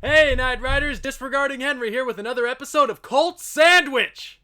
Hey, Night Riders, DisRegarding Henry here with another episode of Cult Sandwich!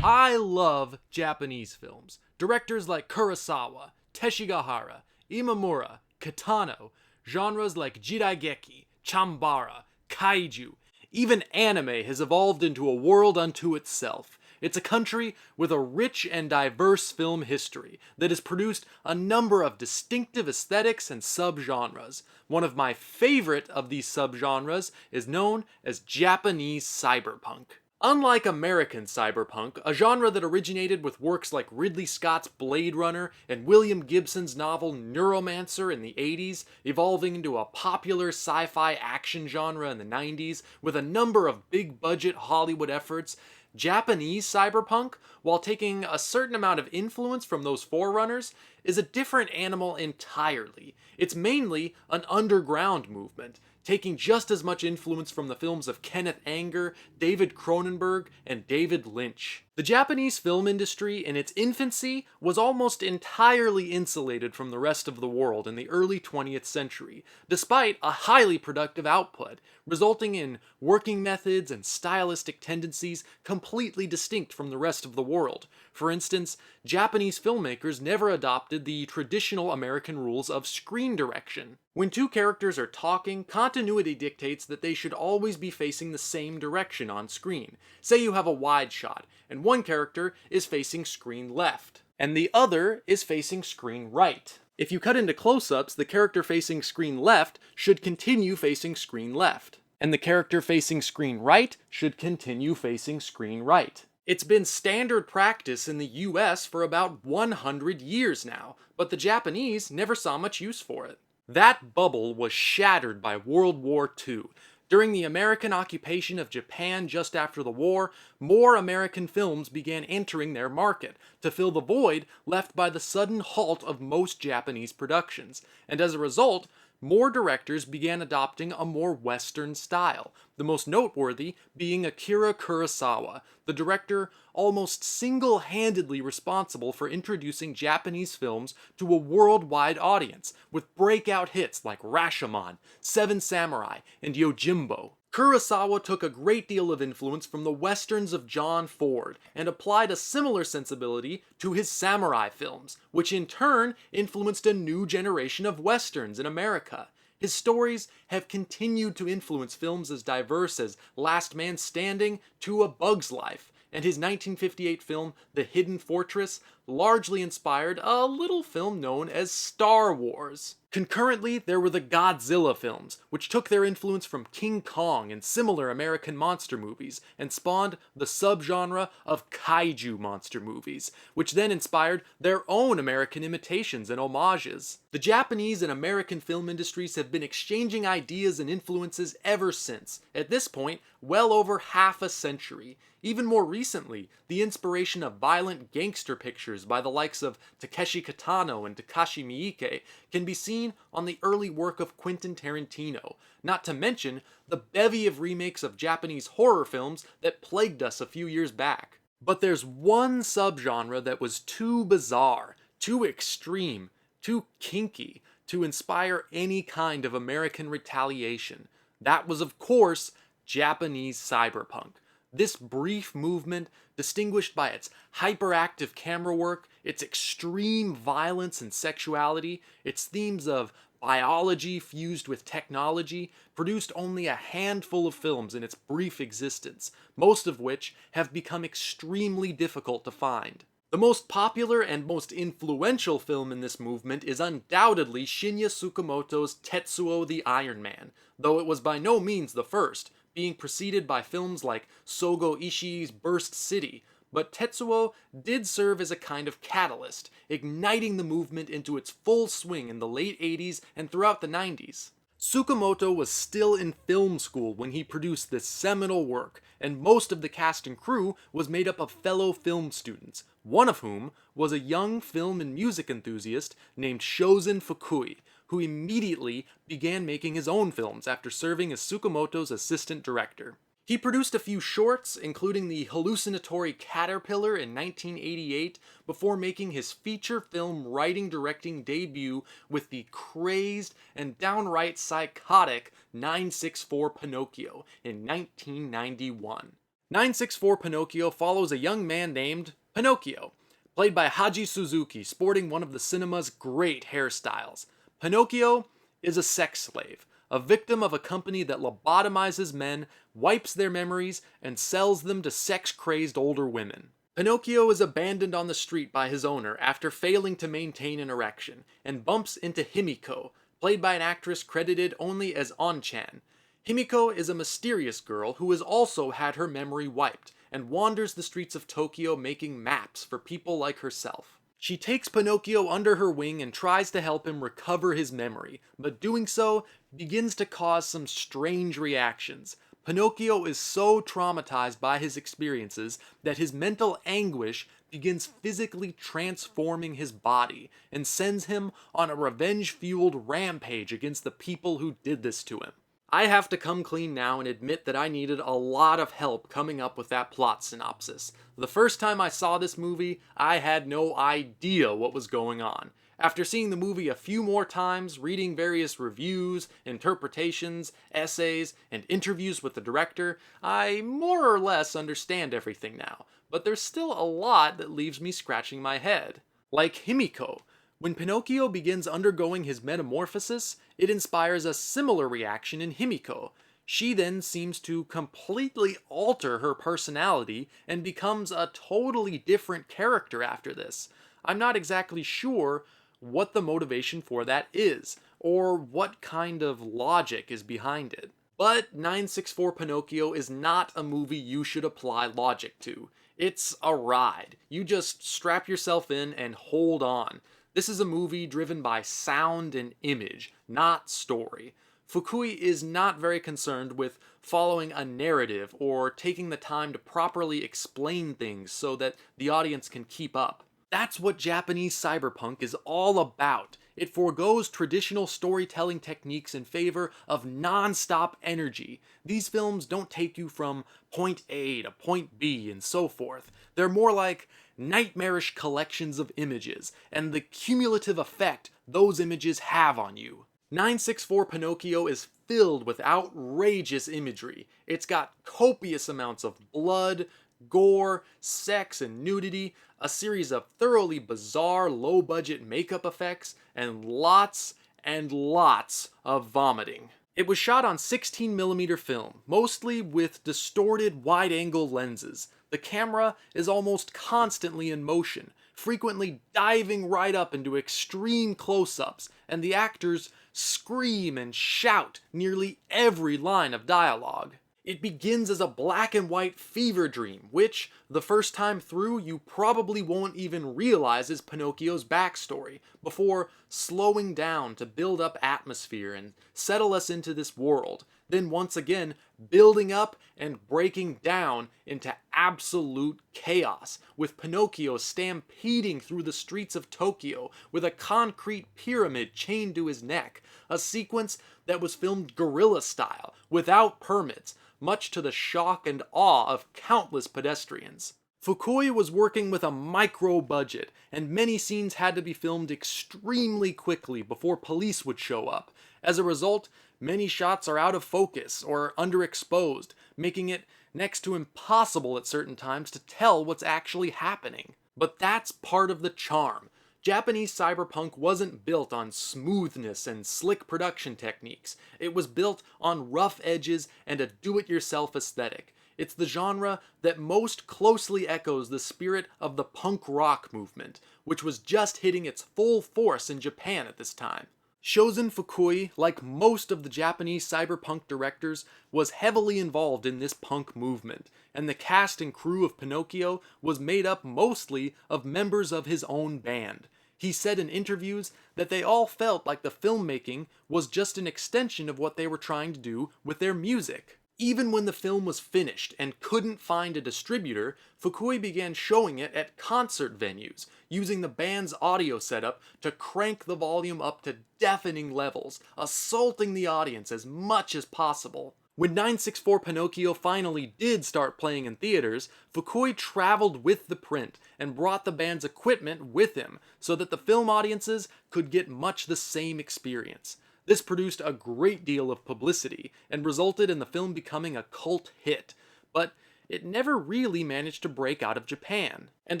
I love Japanese films. Directors like Kurosawa, Teshigahara, Imamura, Kitano, genres like Jiraigeki, Chambara, Kaiju. Even anime has evolved into a world unto itself. It's a country with a rich and diverse film history that has produced a number of distinctive aesthetics and subgenres. One of my favorite of these subgenres is known as Japanese cyberpunk. Unlike American cyberpunk, a genre that originated with works like Ridley Scott's Blade Runner and William Gibson's novel Neuromancer in the 80s, evolving into a popular sci-fi action genre in the 90s with a number of big-budget Hollywood efforts, Japanese cyberpunk, while taking a certain amount of influence from those forerunners, is a different animal entirely. It's mainly an underground movement, taking just as much influence from the films of Kenneth Anger, David Cronenberg, and David Lynch. The Japanese film industry in its infancy was almost entirely insulated from the rest of the world in the early 20th century, despite a highly productive output, resulting in working methods and stylistic tendencies completely distinct from the rest of the world. For instance, Japanese filmmakers never adopted the traditional American rules of screen direction. When two characters are talking, continuity dictates that they should always be facing the same direction on screen. Say you have a wide shot, and one character is facing screen left, and the other is facing screen right. If you cut into close-ups, the character facing screen left should continue facing screen left, and the character facing screen right should continue facing screen right. It's been standard practice in the US for about 100 years now, but the Japanese never saw much use for it. That bubble was shattered by World War II. During the American occupation of Japan just after the war, more American films began entering their market to fill the void left by the sudden halt of most Japanese productions, and as a result, more directors began adopting a more Western style, the most noteworthy being Akira Kurosawa, the director almost single-handedly responsible for introducing Japanese films to a worldwide audience, with breakout hits like Rashomon, Seven Samurai, and Yojimbo. Kurosawa took a great deal of influence from the westerns of John Ford and applied a similar sensibility to his samurai films, which in turn influenced a new generation of westerns in America. His stories have continued to influence films as diverse as Last Man Standing to A Bug's Life, and his 1958 film The Hidden Fortress largely inspired a little film known as Star Wars. Concurrently, there were the Godzilla films, which took their influence from King Kong and similar American monster movies, and spawned the subgenre of kaiju monster movies, which then inspired their own American imitations and homages. The Japanese and American film industries have been exchanging ideas and influences ever since, at this point, well over half a century. Even more recently, the inspiration of violent gangster pictures by the likes of Takeshi Kitano and Takashi Miike can be seen on the early work of Quentin Tarantino, not to mention the bevy of remakes of Japanese horror films that plagued us a few years back. But there's one subgenre that was too bizarre, too extreme, too kinky to inspire any kind of American retaliation. That was, of course, Japanese cyberpunk. This brief movement, distinguished by its hyperactive camera work, its extreme violence and sexuality, its themes of biology fused with technology, produced only a handful of films in its brief existence, most of which have become extremely difficult to find. The most popular and most influential film in this movement is undoubtedly Shinya Tsukamoto's Tetsuo the Iron Man, though it was by no means the first, being preceded by films like Sogo Ishii's Burst City, but Tetsuo did serve as a kind of catalyst, igniting the movement into its full swing in the late 80s and throughout the 90s. Tsukamoto was still in film school when he produced this seminal work, and most of the cast and crew was made up of fellow film students, one of whom was a young film and music enthusiast named Shozin Fukui, who immediately began making his own films after serving as Tsukamoto's assistant director. He produced a few shorts, including The Hallucinatory Caterpillar in 1988, before making his feature film writing-directing debut with the crazed and downright psychotic 964 Pinocchio in 1991. 964 Pinocchio follows a young man named Pinocchio, played by Haji Suzuki, sporting one of the cinema's great hairstyles. Pinocchio is a sex slave, a victim of a company that lobotomizes men, wipes their memories, and sells them to sex-crazed older women. Pinocchio is abandoned on the street by his owner after failing to maintain an erection, and bumps into Himiko, played by an actress credited only as On-chan. Himiko is a mysterious girl who has also had her memory wiped, and wanders the streets of Tokyo making maps for people like herself. She takes Pinocchio under her wing and tries to help him recover his memory, but doing so begins to cause some strange reactions. Pinocchio is so traumatized by his experiences that his mental anguish begins physically transforming his body and sends him on a revenge-fueled rampage against the people who did this to him. I have to come clean now and admit that I needed a lot of help coming up with that plot synopsis. The first time I saw this movie, I had no idea what was going on. After seeing the movie a few more times, reading various reviews, interpretations, essays, and interviews with the director, I more or less understand everything now, but there's still a lot that leaves me scratching my head. Like Himiko. When Pinocchio begins undergoing his metamorphosis, it inspires a similar reaction in Himiko. She then seems to completely alter her personality and becomes a totally different character after this. I'm not exactly sure what the motivation for that is, or what kind of logic is behind it. But 964 Pinocchio is not a movie you should apply logic to. It's a ride. You just strap yourself in and hold on. This is a movie driven by sound and image, not story. Fukui is not very concerned with following a narrative or taking the time to properly explain things so that the audience can keep up. That's what Japanese cyberpunk is all about. It forgoes traditional storytelling techniques in favor of non-stop energy. These films don't take you from point A to point B and so forth. They're more like nightmarish collections of images, and the cumulative effect those images have on you. 964 Pinocchio is filled with outrageous imagery. It's got copious amounts of blood, gore, sex, and nudity, a series of thoroughly bizarre low-budget makeup effects, and lots of vomiting. It was shot on 16mm film, mostly with distorted wide-angle lenses. The camera is almost constantly in motion, frequently diving right up into extreme close-ups, and the actors scream and shout nearly every line of dialogue. It begins as a black and white fever dream, which, the first time through, you probably won't even realize is Pinocchio's backstory, before slowing down to build up atmosphere and settle us into this world, then once again building up and breaking down into absolute chaos, with Pinocchio stampeding through the streets of Tokyo with a concrete pyramid chained to his neck, a sequence that was filmed guerrilla style, without permits, much to the shock and awe of countless pedestrians. Fukui was working with a micro budget, and many scenes had to be filmed extremely quickly before police would show up. As a result, many shots are out of focus or underexposed, making it next to impossible at certain times to tell what's actually happening. But that's part of the charm. Japanese cyberpunk wasn't built on smoothness and slick production techniques. It was built on rough edges and a do-it-yourself aesthetic. It's the genre that most closely echoes the spirit of the punk rock movement, which was just hitting its full force in Japan at this time. Shozin Fukui, like most of the Japanese cyberpunk directors, was heavily involved in this punk movement, and the cast and crew of Pinocchio was made up mostly of members of his own band. He said in interviews that they all felt like the filmmaking was just an extension of what they were trying to do with their music. Even when the film was finished and couldn't find a distributor, Fukui began showing it at concert venues, using the band's audio setup to crank the volume up to deafening levels, assaulting the audience as much as possible. When 964 Pinocchio finally did start playing in theaters, Fukui traveled with the print and brought the band's equipment with him so that the film audiences could get much the same experience. This produced a great deal of publicity and resulted in the film becoming a cult hit, but it never really managed to break out of Japan. And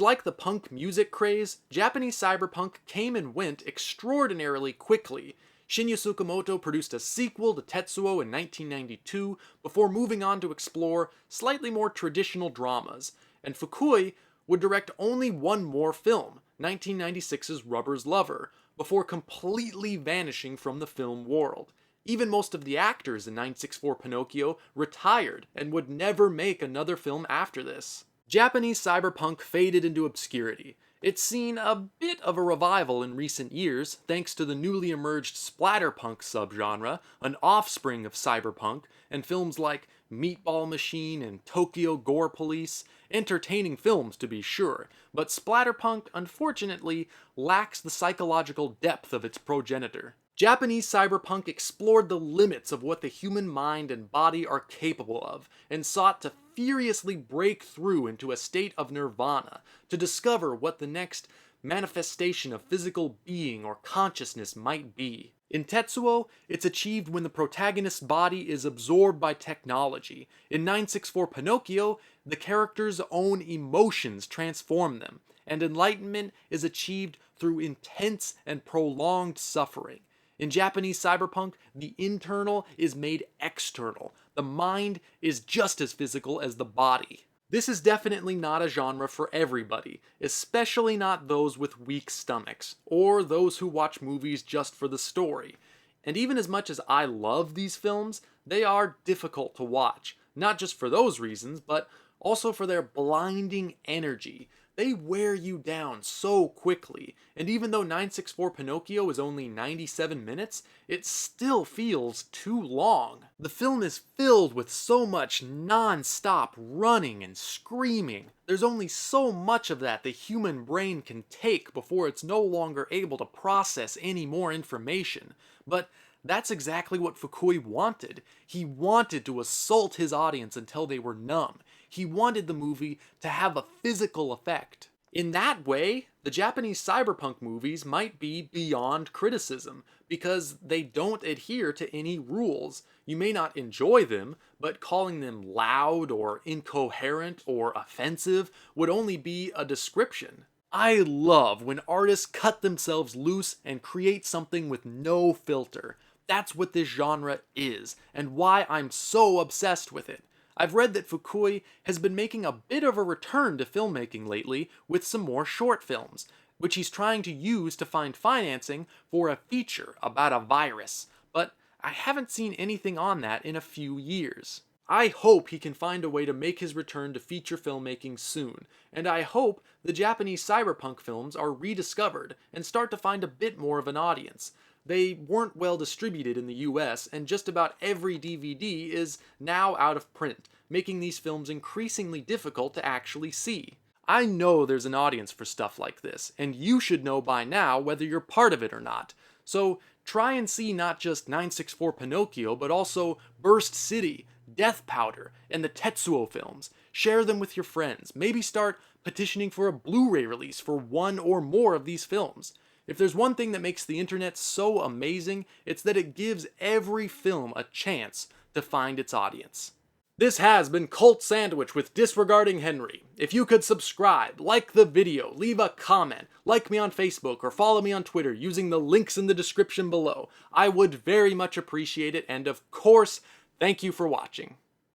like the punk music craze, Japanese cyberpunk came and went extraordinarily quickly. Shinya Tsukamoto produced a sequel to Tetsuo in 1992 before moving on to explore slightly more traditional dramas, and Fukui would direct only one more film, 1996's Rubber's Lover, before completely vanishing from the film world. Even most of the actors in 964 Pinocchio retired and would never make another film after this. Japanese cyberpunk faded into obscurity. It's seen a bit of a revival in recent years thanks to the newly emerged splatterpunk subgenre, an offspring of cyberpunk, and films like Meatball Machine and Tokyo Gore Police, entertaining films to be sure, but splatterpunk unfortunately lacks the psychological depth of its progenitor. Japanese cyberpunk explored the limits of what the human mind and body are capable of, and sought to furiously break through into a state of nirvana, to discover what the next manifestation of physical being or consciousness might be. In Tetsuo, it's achieved when the protagonist's body is absorbed by technology. In 964 Pinocchio, the character's own emotions transform them, and enlightenment is achieved through intense and prolonged suffering. In Japanese cyberpunk, the internal is made external. The mind is just as physical as the body. This is definitely not a genre for everybody, especially not those with weak stomachs, or those who watch movies just for the story. And even as much as I love these films, they are difficult to watch, not just for those reasons, but also for their blinding energy. They wear you down so quickly, and even though 964 Pinocchio is only 97 minutes, it still feels too long. The film is filled with so much non-stop running and screaming. There's only so much of that the human brain can take before it's no longer able to process any more information. But that's exactly what Fukui wanted. He wanted to assault his audience until they were numb. He wanted the movie to have a physical effect. In that way, the Japanese cyberpunk movies might be beyond criticism, because they don't adhere to any rules. You may not enjoy them, but calling them loud or incoherent or offensive would only be a description. I love when artists cut themselves loose and create something with no filter. That's what this genre is, and why I'm so obsessed with it. I've read that Fukui has been making a bit of a return to filmmaking lately with some more short films, which he's trying to use to find financing for a feature about a virus, but I haven't seen anything on that in a few years. I hope he can find a way to make his return to feature filmmaking soon, and I hope the Japanese cyberpunk films are rediscovered and start to find a bit more of an audience. They weren't well distributed in the US, and just about every DVD is now out of print, making these films increasingly difficult to actually see. I know there's an audience for stuff like this, and you should know by now whether you're part of it or not. So try and see not just 964 Pinocchio, but also Burst City, Death Powder, and the Tetsuo films. Share them with your friends. Maybe start petitioning for a Blu-ray release for one or more of these films. If there's one thing that makes the internet so amazing, it's that it gives every film a chance to find its audience. This has been Cult Sandwich with DisRegarding Henry. If you could subscribe, like the video, leave a comment, like me on Facebook, or follow me on Twitter using the links in the description below, I would very much appreciate it, and of course, thank you for watching.